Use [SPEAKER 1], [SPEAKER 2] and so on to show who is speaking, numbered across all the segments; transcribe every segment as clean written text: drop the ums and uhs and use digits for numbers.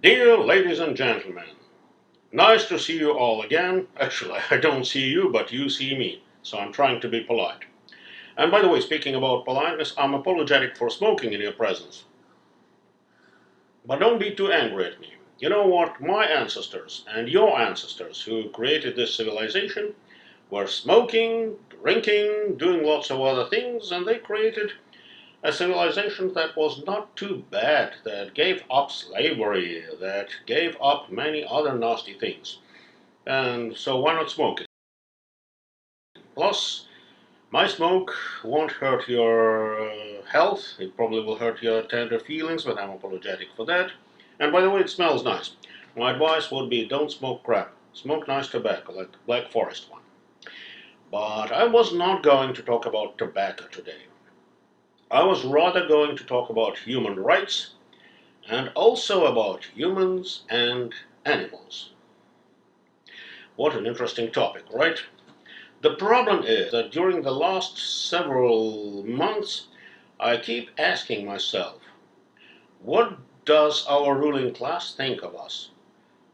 [SPEAKER 1] Dear ladies and gentlemen, nice to see you all again. Actually, I don't see you, but you see me, so I'm trying to be polite. And by the way, speaking about politeness, I'm apologetic for smoking in your presence. But don't be too angry at me. You know what? My ancestors and your ancestors who created this civilization were smoking, drinking, doing lots of other things, and they created a civilization that was not too bad, that gave up slavery, that gave up many other nasty things. And so why not smoke it? Plus, my smoke won't hurt your health. It probably will hurt your tender feelings, but I'm apologetic for that. And by the way, it smells nice. My advice would be don't smoke crap. Smoke nice tobacco, like the Black Forest one. But I was not going to talk about tobacco today. I was rather going to talk about human rights and also about humans and animals. What an interesting topic, right? The problem is that during the last several months, I keep asking myself, what does our ruling class think of us?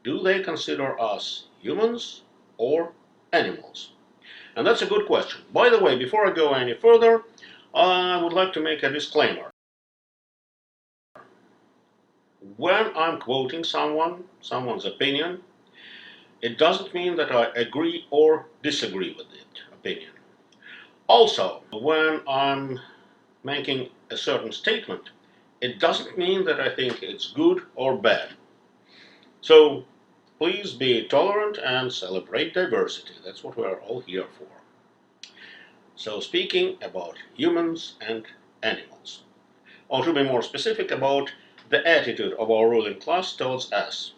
[SPEAKER 1] Do they consider us humans or animals? And that's a good question. By the way, before I go any further, I would like to make a disclaimer. When I'm quoting someone's opinion, it doesn't mean that I agree or disagree with that opinion. Also, when I'm making a certain statement, it doesn't mean that I think it's good or bad. So please be tolerant and celebrate diversity. That's what we're all here for. So speaking about humans and animals, or to be more specific, about the attitude of our ruling class towards us.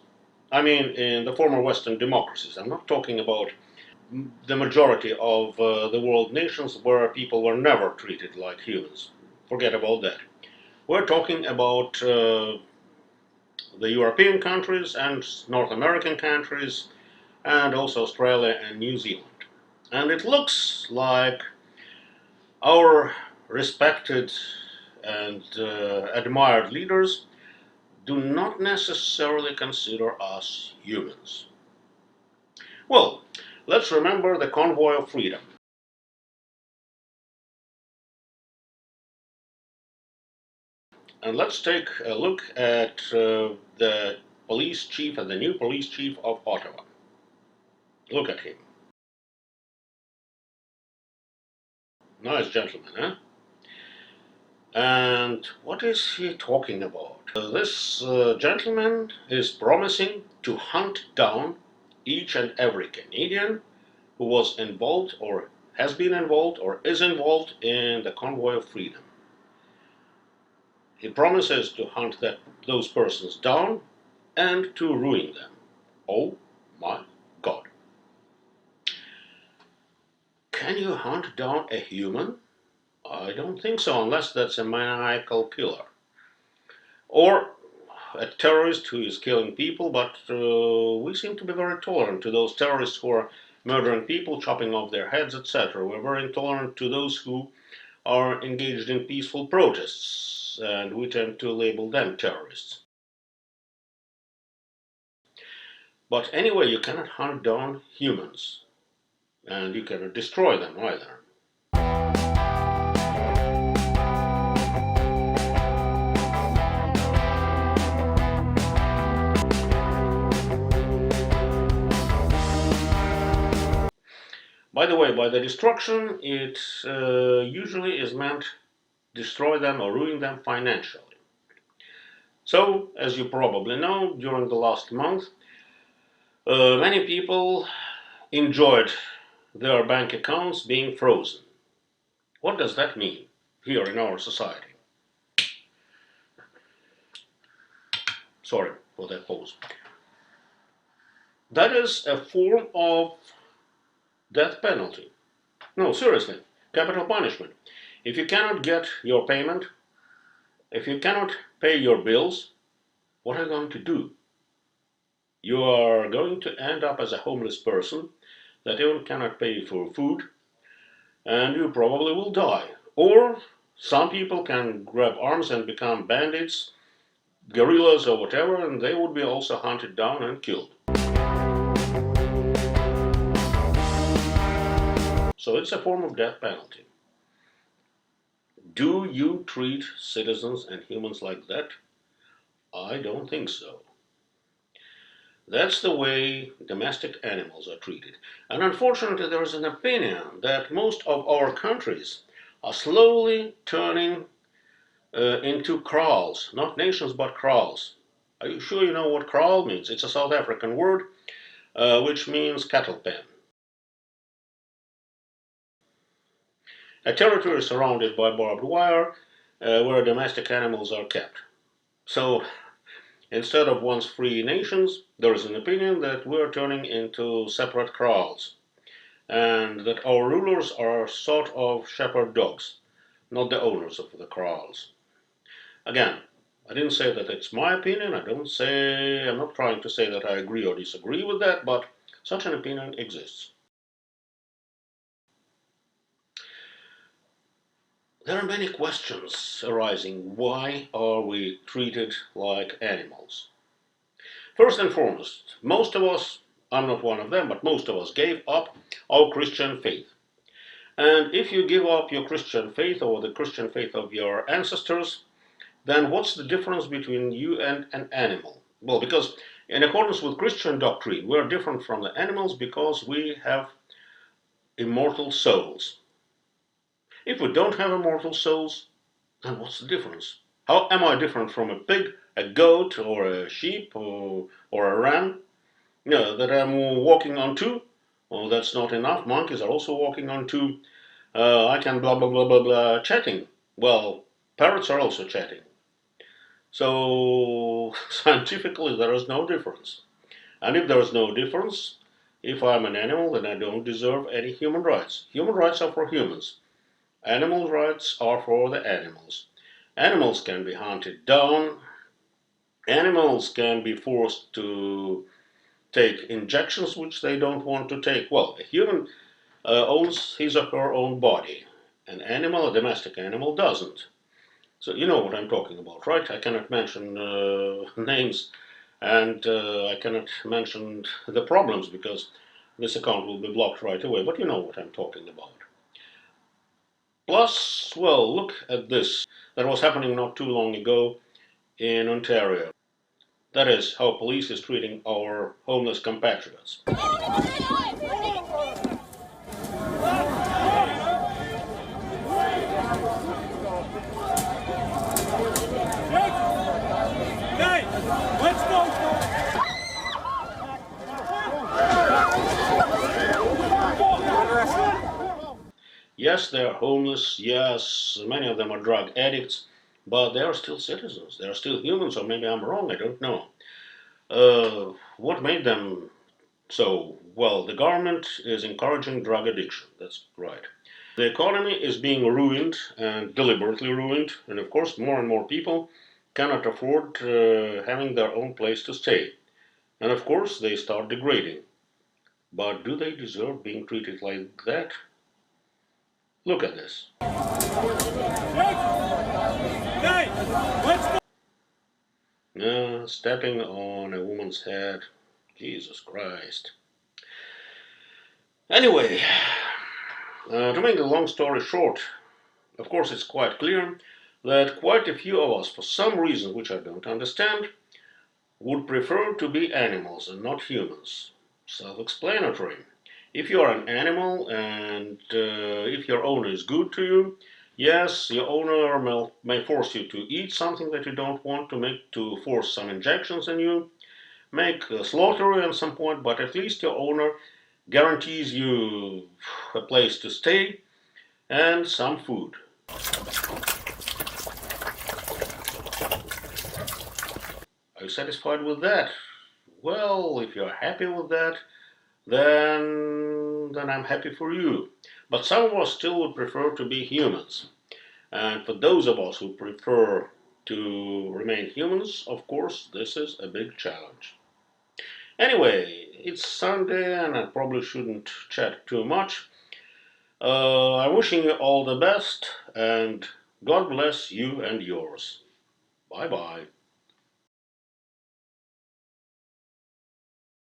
[SPEAKER 1] I mean, in the former Western democracies. I'm not talking about the majority of the world nations where people were never treated like humans. Forget about that. We're talking about the European countries and North American countries and also Australia and New Zealand. And it looks like our respected and admired leaders do not necessarily consider us humans. Well, let's remember the convoy of freedom. And let's take a look at the police chief and the new police chief of Ottawa. Look at him. Nice gentleman, huh? And what is he talking about? This gentleman is promising to hunt down each and every Canadian who was involved or has been involved or is involved in the convoy of freedom. He promises to hunt those persons down and to ruin them. Oh my God. Can you hunt down a human? I don't think so, unless that's a maniacal killer. Or a terrorist who is killing people, but we seem to be very tolerant to those terrorists who are murdering people, chopping off their heads, etc. We're very intolerant to those who are engaged in peaceful protests, and we tend to label them terrorists. But anyway, you cannot hunt down humans, and you cannot destroy them either. By the way, by the destruction, it usually is meant destroy them or ruin them financially. So, as you probably know, during the last month, many people enjoyed their bank accounts being frozen. What does that mean here in our society? Sorry for that pause. That is a form of death penalty. No, seriously, capital punishment. If you cannot get your payment, if you cannot pay your bills, what are you going to do? You are going to end up as a homeless person that even cannot pay for food, and you probably will die. Or some people can grab arms and become bandits guerrillas or whatever, and they would be also hunted down and killed. So it's a form of death penalty. Do you treat citizens and humans like that? I don't think so. That's the way domestic animals are treated. And unfortunately, there is an opinion that most of our countries are slowly turning into kraals, not nations but kraals. Are you sure you know what kraal means? It's a South African word which means cattle pen. A territory surrounded by barbed wire where domestic animals are kept. So instead of once free nations, there is an opinion that we're turning into separate kraals, and that our rulers are sort of shepherd dogs, not the owners of the kraals. Again, I didn't say that it's my opinion. I'm not trying to say that I agree or disagree with that, but such an opinion exists. There are many questions arising. Why are we treated like animals? First and foremost, most of us, I'm not one of them, but most of us gave up our Christian faith. And if you give up your Christian faith or the Christian faith of your ancestors, then what's the difference between you and an animal? Well, because in accordance with Christian doctrine, we're different from the animals because we have immortal souls. If we don't have immortal souls, then what's the difference? How am I different from a pig, a goat, or a sheep, or a ram? That I'm walking on two? Oh, that's not enough. Monkeys are also walking on two. I can blah, blah, blah, blah, blah, chatting. Well, parrots are also chatting. So, scientifically, there is no difference. And if there is no difference, if I'm an animal, then I don't deserve any human rights. Human rights are for humans. Animal rights are for the animals. Animals can be hunted down. Animals can be forced to take injections which they don't want to take. Well, a human owns his or her own body. An animal, a domestic animal, doesn't. So you know what I'm talking about, right? I cannot mention names, and I cannot mention the problems because this account will be blocked right away, but you know what I'm talking about. Plus, well, look at this. That was happening not too long ago in Ontario. That is how police is treating our homeless compatriots. Yes, they are homeless. Yes, many of them are drug addicts, but they are still citizens. They are still humans, or maybe I'm wrong. I don't know. What made them so? Well, the government is encouraging drug addiction. That's right. The economy is being ruined and deliberately ruined, and of course, more and more people cannot afford having their own place to stay. And of course, they start degrading. But do they deserve being treated like that? Look at this. Stepping on a woman's head. Jesus Christ. Anyway, to make the long story short, of course it's quite clear that quite a few of us, for some reason which I don't understand, would prefer to be animals and not humans. Self-explanatory. If you are an animal and if your owner is good to you, yes, your owner may force you to eat something that you don't want, to force some injections in you, make slaughter you at some point, but at least your owner guarantees you a place to stay and some food. Are you satisfied with that? Well, if you're happy with that, then I'm happy for you. But some of us still would prefer to be humans. And for those of us who prefer to remain humans, of course, this is a big challenge. Anyway, it's Sunday and I probably shouldn't chat too much. I'm wishing you all the best and God bless you and yours. Bye bye.